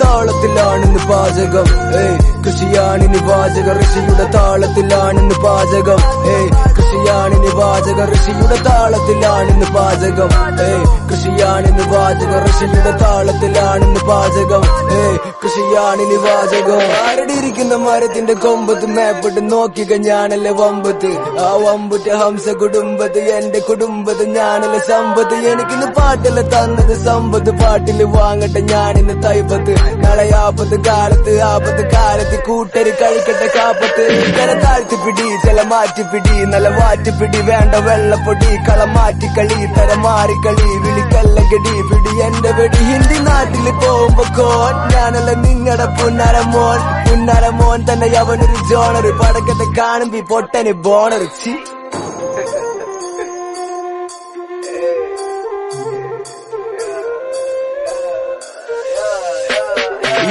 താളത്തിലാണിന്ന് പാചകം. കൃഷിയാണിനി വാചക ഋഷിയുടെ താളത്തിലാണിന്ന് പാചകം. കൃഷിയാണിനി വാചക ഋഷിയുടെ താളത്തിലാണിന്ന് പാചകം. കൃഷിയാണിനി വാചക ഋഷിയുടെ താളത്തിലാണിന്ന് പാചകം. കൃഷിയാണിനി വാചകം. ആരടിയിരിക്കുന്ന മരത്തിന്റെ കൊമ്പത്ത് മേപ്പിട്ട് നോക്കിക്ക ഞാനല്ലേ വമ്പത്ത്. ആ വമ്പുറ്റ ഹംസ കുടുംബത്ത് എന്റെ കുടുംബത്ത് ഞാനല്ലേ സമ്പത്ത്. എനിക്കിന്ന് പാട്ടല്ല തന്നത് സമ്പത്ത്. പാട്ടില് വാങ്ങട്ടെ ഞാനിന്ന് തൈപ്പത്ത്. നാളെ ആപത്ത് കാലത്ത് ആപത്ത് കാലത്ത് കൂട്ടര് കഴിക്കട്ടെ കാപ്പത്ത്. ചില താഴ്ത്തിപ്പിടി ചില മാറ്റിപ്പിടി നല്ല വാറ്റിപ്പിടി വേണ്ട വെള്ളപ്പൊടി കളം മാറ്റിക്കളി തരം മാറിക്കളി വിളിക്കല്ല ഗടി പിടി എന്റെ വെടി. ഹിന്ദി നാട്ടില് പോകുമ്പോ കോൻ ഞാനല്ല നിങ്ങടെ പുന്നാരമോൻ. പുന്നാരമോൻ തന്നെ അവനൊരു ജോണർ. പടക്കത്തെ കാണുമ്പി പൊട്ടന് ബോണർ.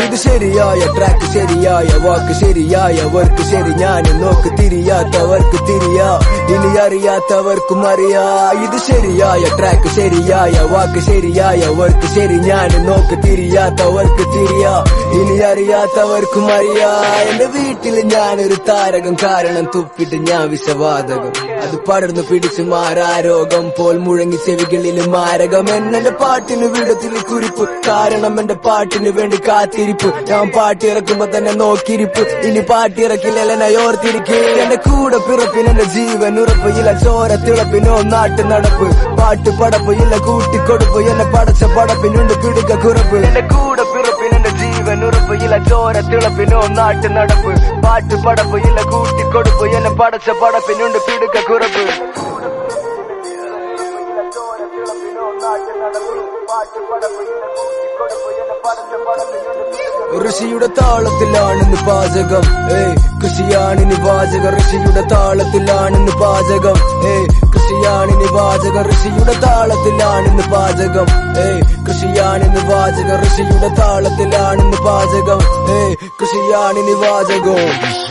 ഇത് ശരിയായ ട്രാക്ക് ശരിയായ വാക്ക് ശരിയായ വർക്ക് ശരി. ഞാൻ നോക്ക് തിരിയാത്തവർക്ക് തിരിയാ ഇനി അറിയാത്തവർക്കും അറിയാ. ഇത് ശരിയായ ട്രാക്ക് ശരിയായ വാക്ക് ശരിയായ വർക്ക് ശരി. ഞാൻ നോക്ക് തിരിയാത്തവർക്ക് തിരിയാ ഇനി അറിയാത്തവർക്കും അറിയാ. എന്റെ വീട്ടില് ഞാനൊരു താരകം. കാരണം തുപ്പിട്ട് ഞാൻ വിഷവാതകം. അത് പടർന്നു പിടിച്ചു മാരാരോഗം പോൽ മുഴങ്ങി ചെവികളില് മാരകം. എന്നെ പാട്ടിന് വിടത്തിൽ കുരിപ്പ്. കാരണം എന്റെ പാട്ടിന് വേണ്ടി കാത്തിരിപ്പ്. ഞാൻ പാട്ടിറക്കുമ്പോ തന്നെ നോക്കിരിപ്പ്. ഇനി പാട്ടിറക്കില്ല ഓർത്തിരിക്കും. എന്റെ കൂടെ പിറപ്പിന് എന്റെ ജീവൻ ഉറപ്പ്. ഇല്ല ചോര തിളപ്പിനോ നാട്ടു നടപ്പ്. പാട്ട് പടപ്പ് ഇല്ല കൂട്ടിക്കൊടുപ്പ്. എന്നെ പടച്ച പടപ്പിനുണ്ട് പിടിക്ക കുറപ്പ്. എന്റെ കൂടെ പിറപ്പിന് എന്റെ ജീവൻ ഉറപ്പ്. ഇല്ല ചോര തിളപ്പിനോ നാട്ടു നടപ്പ്. പാട്ട് പടപ്പ് ഇല്ല കൂട്ടിക്കൊടുപ്പ്. എന്നെ പടച്ച പടപ്പിനുണ്ട് പിടിക്ക കുറപ്പ്. ഋഷിയുടെ താളത്തിലാണിന്ന് പാചകം. കൃഷിയാണിനി വാചക ഋഷിയുടെ താളത്തിലാണിന്ന് പാചകം. കൃഷിയാണിനി വാചക ഋഷിയുടെ താളത്തിലാണിന്ന് പാചകം. കൃഷിയാണിനി വാചക ഋഷിയുടെ താളത്തിലാണിന്ന് പാചകം. കൃഷിയാണിനി വാചകം.